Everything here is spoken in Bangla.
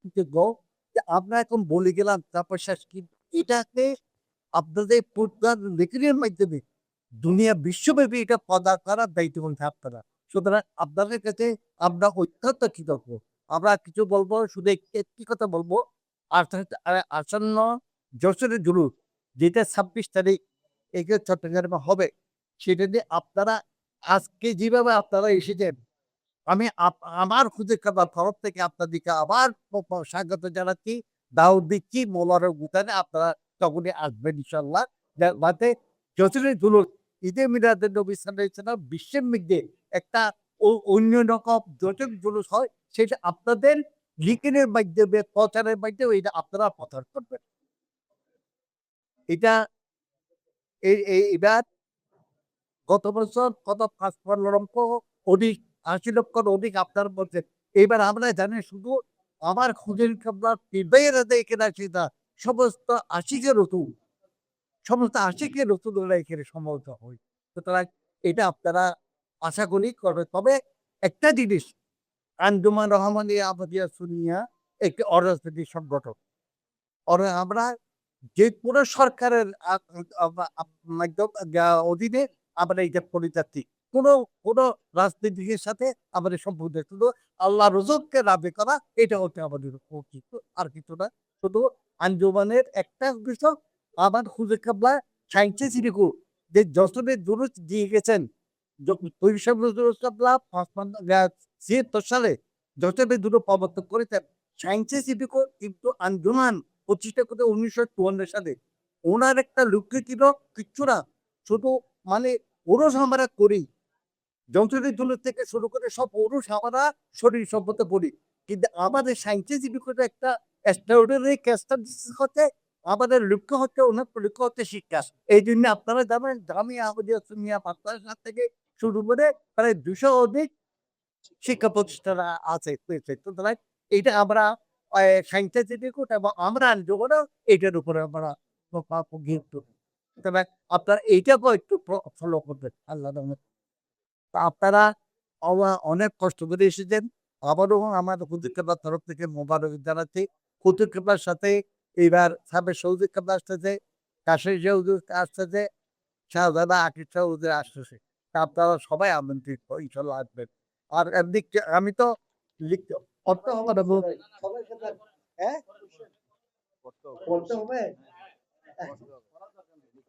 কৃতজ্ঞ যে আমরা এখন বলে গেলাম তারপর শেষ, কিন্তু এটাকে আপনাদের প্রচার লেখনের মাধ্যমে দুনিয়া বিশ্বব্যাপী এটা প্রচার করার দায়িত্ব বলতে আপনারা। সুতরাং আপনাদের কাছে আমরা অত্যন্ত কৃতজ্ঞ। আমরা কিছু বলবো শুধু একটি কথা বলবো, আসন্ন যশোরের জুলুস যেটা ২৬ তারিখ একে চট্টগ্রামে হবে, সেটা নিয়ে আপনারা আজকে যেভাবে আপনারা এসেছেন, আমি আমার খুদে কাবার তরফ থেকে আপনাদেরকে আবার স্বাগত জানাচ্ছি। দাওয়াত দিচ্ছি মোবারক বুতানে আপনারা তখনই আসবেন ইনশাআল্লাহ। যাতে যতদিন জুলুস ঈদে মিলাদুন নবী সাল্লাল্লাহু আলাইহি ওয়াসাল্লাম বিশ্বের মধ্যে একটা অন্য রকম যতটুক জুলুস হয় সেটা আপনাদের লিখনের মাধ্যমে প্রচারের মাধ্যমে এটা আপনারা প্রচার করবেন। এটা এবার গত বছর কত ৫-৫ লক্ষ অধিক ৮০ লক্ষর অধিক আপনার মধ্যে। এইবার আমরা জানি শুধু আমার খুদের কাবলার পীরবাইয়েরা এখানে আসি না, সমস্ত আশিকের রসুল, সমস্ত আশিকের রসুলরা এখানে সমবেত হই। সুতরাং এটা আপনারা আশা করি করবেন। তবে একটা জিনিস, আঞ্জুমান রহমানিয়া আহমদিয়া সুন্নিয়া একটি অরাজনৈতিক সংগঠন। আমরা যে কোনো সরকারের মাধ্যম অধীনে আমরা এটা পরিচাচ্ছি। কোনো কোনো রাজনীতিকের সাথে আমাদের সম্পর্ক নেই। শুধু আল্লাহ রজককে রাজি করা এটা হচ্ছে আমাদের উচিত। আর কিছু না। শুধু আঞ্জুমানের একটা বিষয়, আমার হুজুর কেবলা সায়েন্সে সিরিকু যে যশোরের দুরুস দিয়ে গেছেন, তৈয়ব নজরুল কেবলা ৭৬ সালে যশোরের দুটো প্রবর্তন করেছেন। সায়েন্সে সিরিকু কিন্তু আঞ্জুমান প্রতিষ্ঠা করে ১৯৫৪ সালে। উনার একটা লক্ষ্য ছিল কিচ্ছু না। শুধু মানে ওরস আমরা করি। যন্ত্রটি তুলর থেকে শুরু করে সব ওরস আমরা শরীর সম্মত পড়ি। কিন্তু আমাদের সায়েন্টিফিক একটা এক্সট্রাঅর্ডিনারি কাজটা হচ্ছে আমাদের লক্ষ্য হচ্ছে উন্নত লক্ষ্য হচ্ছে শিক্ষা। এইজন্য আপনারা জানেন জামিয়া আহমদিয়া সুন্নিয়া মাদ্রাসা থেকে শুরু করে প্রায় ২০০ অধিক শিক্ষা প্রতিষ্ঠান আছে। সুতরাং এইটা আমরা সায়েন্টিফিক এবং আমরা আন্দোলনও এটার উপরে আমরা গুরুত্ব দিই। তবে আপনারা এইটাকেও একটু ফলো করবেন আল্লাহর রহমতে। আপনারা অনেক কষ্ট করে এসেছেন। আবারও আমার হুজুর কেবলার তরফ থেকে মোবারক জানাচ্ছি। হুজুর কেবলার সাথে এইবার সাবেক সৌদি কেবলা আসতেছে, কাশের শাহ হুজুর আসতেছে, শাহজাদা আকিব শাহ হুজুর আসতেছে। তা আপনারা সবাই আমন্ত্রিত ইনশাআল্লাহ আসবেন। আর এমনি আমি তো লিখতে পড়তে হবে না সবাই সাথে হ্যাঁ? পড়তে হবে?